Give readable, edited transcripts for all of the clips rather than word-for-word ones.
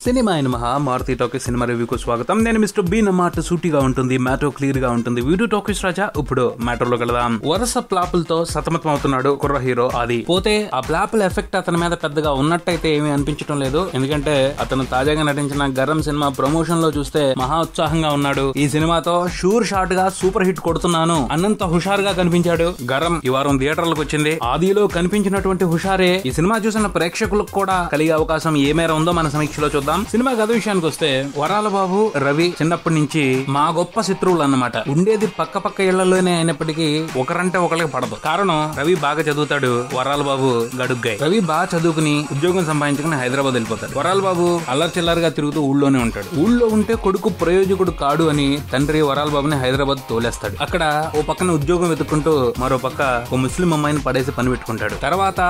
Cinema అయిన మహా Maruti talkies cinema రివ్యూకు స్వాగతం. నేను మిస్టర్ బి. నా మాట సూటిగా ఉంటుంది, మ్యాటో క్లియర్ గా ఉంటుంది. వీడియో టాకీస్ రాజా. ఇప్పుడు మ్యాటర్లో వెళదాం. వరుస ప్లాపులతో సతమతం అవుతున్నాడు కుర్ర హీరో ఆది. పోతే ఆ ప్లాపుల ఎఫెక్ట్ అతని మీద పెద్దగా ఉన్నట్టయితే ఏమీ అనిపించడం లేదు. ఎందుకంటే అతను తాజాగా నటించిన గరం సినిమా ప్రమోషన్ లో చూస్తే మహా ఉత్సాహంగా ఉన్నాడు. ఈ సినిమాతో షూర్ షాట్ గా సూపర్ హిట్ కొడుతున్నాను అన్నంత హుషారుగా కనిపించాడు. గరం ఈ వారం థియేటర్లకు వచ్చింది. ఆదిలో కనిపించినటువంటి హుషారే ఈ సినిమా చూసిన ప్రేక్షకులకు కూడా కలిగే అవకాశం ఏ మేర ఉందో మన సమీక్షలో చూద్దాం. సినిమా కథ విషయానికి వస్తే, వరాల బాబు రవి చిన్నప్పటి నుంచి మా గొప్ప శత్రువులు అన్నమాట. ఉండేది పక్క పక్క ఇళ్లలోనే అయినప్పటికీ ఒకరంటే ఒకరికి పడదు. కారణం రవి బాగా చదువుతాడు, వరాల బాబు గడుగ్గాయి. రవి బాగా చదువుకుని ఉద్యోగం సంపాదించుకుని హైదరాబాద్ వెళ్ళిపోతాడు. వరాల బాబు అల్లరి చిల్లరగా తిరుగుతూ ఊళ్ళోనే ఉంటాడు. ఊళ్ళో ఉంటే కొడుకు ప్రయోజకుడు కాడు అని తండ్రి వరాల బాబుని హైదరాబాద్ తోలేస్తాడు. అక్కడ ఓ పక్కన ఉద్యోగం వెతుక్కుంటూ మరో పక్క ఓ ముస్లిం అమ్మాయిని పడేసి పని పెట్టుకుంటాడు. తర్వాత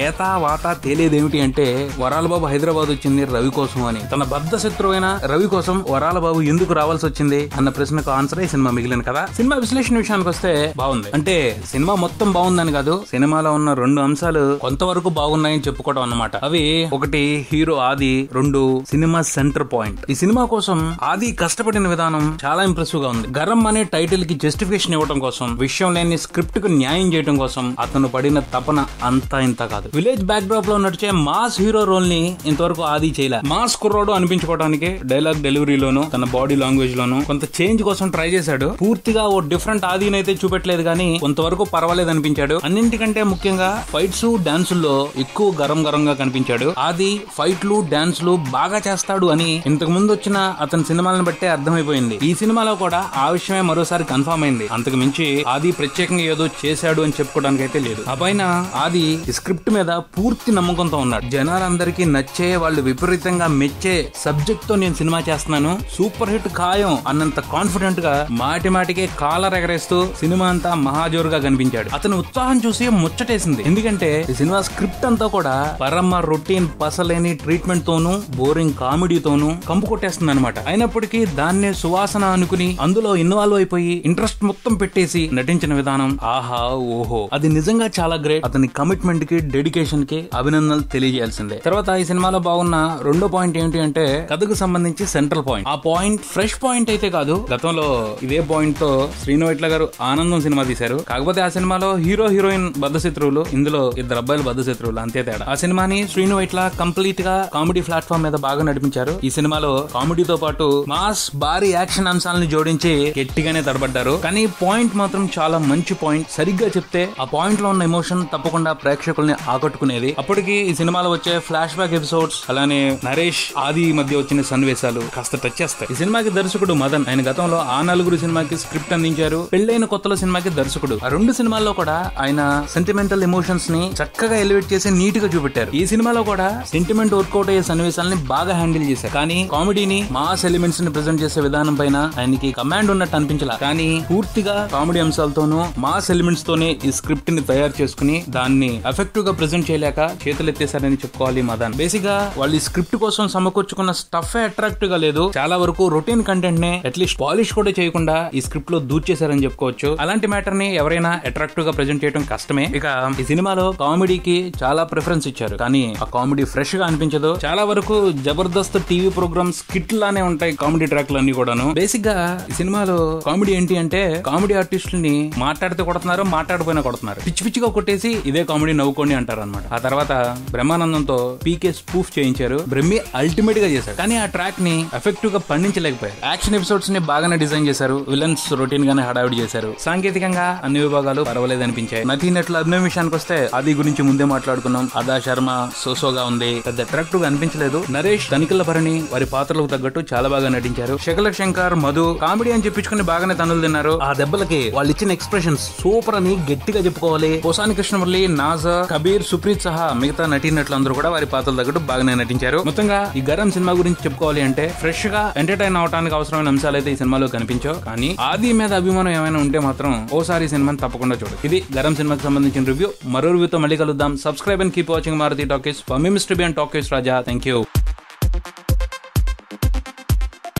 ఏతా వాతా తేలేదేమిటి అంటే, వరాల బాబు హైదరాబాద్ వచ్చింది రవి కోసం అని. తన బద్ధ శత్రువైన రవి కోసం వరాల బాబు ఎందుకు రావాల్సి వచ్చింది అన్న ప్రశ్నకు ఆన్సర్ ఈ సినిమా మిగిలిన కదా. సినిమా విశ్లేషణ విషయానికి వస్తే బాగుంది. అంటే సినిమా మొత్తం బాగుందని కాదు, సినిమాలో ఉన్న రెండు అంశాలు కొంతవరకు బాగున్నాయని చెప్పుకోవడం అన్నమాట. అవి ఒకటి హీరో ఆది, రెండు సినిమా సెంటర్ పాయింట్. ఈ సినిమా కోసం ఆది కష్టపడిన విధానం చాలా ఇంప్రెసివ్ గా ఉంది. గరం అనే టైటిల్ కి జస్టిఫికేషన్ ఇవ్వడం కోసం, విషయం లేని స్క్రిప్ట్ కు న్యాయం చేయడం కోసం అతను పడిన తపన అంతా ఇంత కాదు. విలేజ్ బ్యాక్ డ్రాప్ లో నడిచే మాస్ హీరో రోల్ ని ఇంతవరకు ఆది చేయలే. మాస్ కుర్రోడు అనిపించుకోవడానికి డైలాగ్ డెలివరీలోను తన బాడీ లాంగ్వేజ్ లోను కొంత చేంజ్ కోసం ట్రై చేశాడు. పూర్తిగా ఓ డిఫరెంట్ ఆదిని అయితే చూపెట్టలేదు, కానీ కొంతవరకు పర్వాలేదు అనిపించాడు. అన్నింటికంటే ముఖ్యంగా ఫైట్స్ డాన్సుల్లో ఎక్కువ గరం గరంగా కనిపించాడు. ఆది ఫైట్లు డాన్సులు బాగా చేస్తాడు అని ఇంతకు ముందు వచ్చిన అతని సినిమాలను బట్టే అర్థమైపోయింది. ఈ సినిమాలో కూడా ఆ విషయమే మరోసారి కన్ఫర్మ్ అయింది. అంతకు మించి ఆది ప్రత్యేకంగా ఏదో చేశాడు అని చెప్పుకోవడానికి అయితే లేదు. ఆ పైన ఆది స్క్రిప్ట్ మీద పూర్తి నమ్మకంతో ఉన్నాడు. జనాలందరికీ నచ్చే, వాళ్ళు విపరీతంగా మెచ్చే సబ్జెక్ట్ తో నేను సినిమా చేస్తున్నాను, సూపర్ హిట్ ఖాయం అన్నంత కాన్ఫిడెంట్ గా మాటి మాటికే కాలర్ ఎగరేస్తూ సినిమా అంతా మహాజోరుగా కనిపించాడు. అతని ఉత్సాహం చూసి ముచ్చటేసింది. ఎందుకంటే ఈ సినిమా స్క్రిప్ట్ అంతా కూడా పరమ రొటీన్ పసలేని ట్రీట్మెంట్ తోనూ బోరింగ్ కామెడీతోనూ కంపు కొట్టేస్తుంది అనమాట. అయినప్పటికీ దాన్నే సువాసన అనుకుని అందులో ఇన్వాల్వ్ అయిపోయి ఇంట్రెస్ట్ మొత్తం పెట్టేసి నటించిన విధానం ఆహా ఓహో, అది నిజంగా చాలా గ్రేట్. అతని కమిట్మెంట్ కి, డెడికేషన్ కి అభినందనలు తెలియజేయాల్సిందే. తర్వాత ఈ సినిమాలో బాగున్న రెండో పాయింట్ ఏంటి అంటే, కథకు సంబంధించి సెంట్రల్ పాయింట్. ఆ పాయింట్ ఫ్రెష్ పాయింట్ అయితే కాదు, గతంలో ఇదే పాయింట్ తో శ్రీను వైట్ల గారు ఆనందం సినిమా తీశారు. కాకపోతే ఆ సినిమాలో హీరో హీరోయిన్ బద్ధ శత్రువులు, ఇందులో ఇద్దరు అబ్బాయిలు బద్ధ శత్రువులు, అంతే తేడా. ఆ సినిమాని శ్రీను వైట్ల కంప్లీట్ గా కామెడీ ప్లాట్ఫామ్ మీద బాగా నడిపించారు. ఈ సినిమాలో కామెడీతో పాటు మాస్ భారీ యాక్షన్ అంశాలను జోడించి గట్టిగానే తడబడ్డారు. కానీ పాయింట్ మాత్రం చాలా మంచి పాయింట్. సరిగ్గా చెప్తే ఆ పాయింట్ లో ఉన్న ఎమోషన్ తప్పకుండా ప్రేక్షకుల్ని ఆకట్టుకునేది. అప్పటికి ఈ సినిమాలో వచ్చే ఫ్లాష్ బ్యాక్ ఎపిసోడ్స్, అలానే నరేష్ ఆది మధ్య వచ్చిన సన్నివేశాలు కాస్త టచ్ చేస్తాయి. ఈ సినిమాకి దర్శకుడు మదన్. ఆయన గతంలో ఆ నలుగురు సినిమాకి స్క్రిప్ట్ అందించారు. పెళ్లైన కొత్తలో సినిమాకి దర్శకుడు. ఆ రెండు సినిమాల్లో కూడా ఆయన సెంటిమెంటల్ ఎమోషన్స్ ని చక్కగా ఎలివేట్ చేసి నీట్ గా చూపెట్టారు. ఈ సినిమాలో కూడా సెంటిమెంట్ వర్కౌట్ అయ్యే సన్నివేశాలని బాగా హ్యాండిల్ చేశారు. కానీ కామెడీని, మాస్ ఎలిమెంట్స్ ని ప్రెజెంట్ చేసే విధానం పైన ఆయనకి కమాండ్ ఉన్నట్టు అనిపించలా. కానీ పూర్తిగా కామెడీ అంశాలతోనూ మాస్ ఎలిమెంట్స్ తోనే ఈ స్క్రిప్ట్ ని తయారు చేసుకుని దాన్ని ఎఫెక్టివ్ గా ప్రెజెంట్ చేయలేక చేతులెత్తేశారని చెప్పుకోవాలి మదన్. బేసిక్ గా వాళ్ళు ఈ స్క్రిప్ట్ కోసం సమకూర్చుకున్న స్టఫ్ అట్రాక్టివ్ గా లేదు. చాలా వరకు రొటీన్ కంటెంట్ నే అట్లీస్ట్ పాలిష్ కూడా చేయకుండా ఈ స్క్రిప్ట్ లో దూర్చేశారని చెప్పుకోవచ్చు. అలాంటి మ్యాటర్ ని ఎవరైనా అట్రాక్టివ్ గా ప్రెజెంట్ చేయడం కష్టమే. ఇక ఈ సినిమాలో కామెడీకి చాలా ప్రిఫరెన్స్ ఇచ్చారు, కానీ ఆ కామెడీ ఫ్రెష్ గా అనిపించదు. చాలా వరకు జబర్దస్త్ టీవీ ప్రోగ్రామ్ స్కిట్ లానే ఉంటాయి కామెడీ ట్రాక్లు అన్ని కూడాను. బేసిక్ గా ఈ సినిమాలో కామెడీ ఏంటి అంటే, కామెడీ ఆర్టిస్టులని మాట్లాడితే కొడుతున్నారు, మాట్లాడిపోయినా కొడుతున్నారు. పిచ్చి పిచ్చిగా కొట్టేసి ఇదే కామెడీ నవ్వుకోండి అంటారు అనమాట. ఆ తర్వాత బ్రహ్మానందంతో పీకే స్పూఫ్ చేయించారు. బ్రహ్మి అల్టిమేట్ గా చేశారు, కానీ ఆ ట్రాక్ ని ఎఫెక్టివ్ గా పండించలేకపోయారు. యాక్షన్ ఎపిసోడ్స్ ని బాగానే డిజైన్ చేశారు. విలన్స్ రొటీన్ గానే హడావిడి చేశారు. సాంకేతికంగా అన్ని విభాగాలు పర్వాలేదు అనిపించాయి. నటీనటుల అభినయం విషయానికి వస్తే, ఆది గురించి ముందే మాట్లాడుకున్నాం. అదా శర్మ సోసోగా ఉంది, పెద్ద అట్రాక్టివ్ గా అనిపించలేదు. నరేష్, తనిఖీల భరణి వారి పాత్రలకు తగ్గట్టు చాలా బాగా నటించారు. శకల శంకర్, మధు కామెడీ అని చెప్పించుకుని బాగానే తనులు తిన్నారు. ఆ దెబ్బలకి వాళ్ళు ఇచ్చిన ఎక్స్ప్రెషన్స్ సూపర్ అని గట్టిగా చెప్పుకోవాలి. పోసాని కృష్ణమురళి, నాజర్, కబీర్, సుప్రీత్ సహా మిగతా నటీనటులందరూ కూడా వారి పాత్రలు తగ్గట్టు బాగానే నటించారు. మొత్తంగా ఈ గరం సినిమా గురించి చెప్పుకోవాలి అంటే, ఫ్రెష్ గా ఎంటర్టైన్ అవడానికి అవసరమైన అంశాలు అయితే ఈ సినిమాలో కనిపించావు. కానీ ఆది మీద అభిమానం ఏమైనా ఉంటే మాత్రం ఓసారి సినిమాని తప్పకుండా చూడు. ఇది గరం సినిమాకి సంబంధించిన రివ్యూ. మరో రివ్యూతో మళ్ళీ కలుద్దాం. Subscribe and keep watching Maruthi talkies. For me mister B and talkies Raja. Thank you.